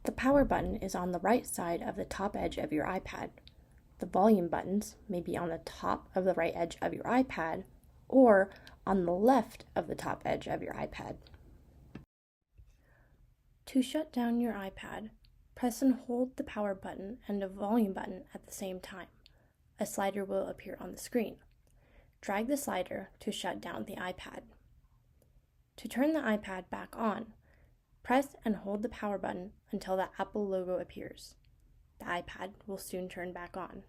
The power button is on the right side of the top edge of your iPad. The volume buttons may be on the top of the right edge of your iPad or on the left of the top edge of your iPad. To shut down your iPad, press and hold the power button and the volume button at the same time. A slider will appear on the screen. Drag the slider to shut down the iPad. To turn the iPad back on, press and hold the power button until the Apple logo appears. The iPad will soon turn back on.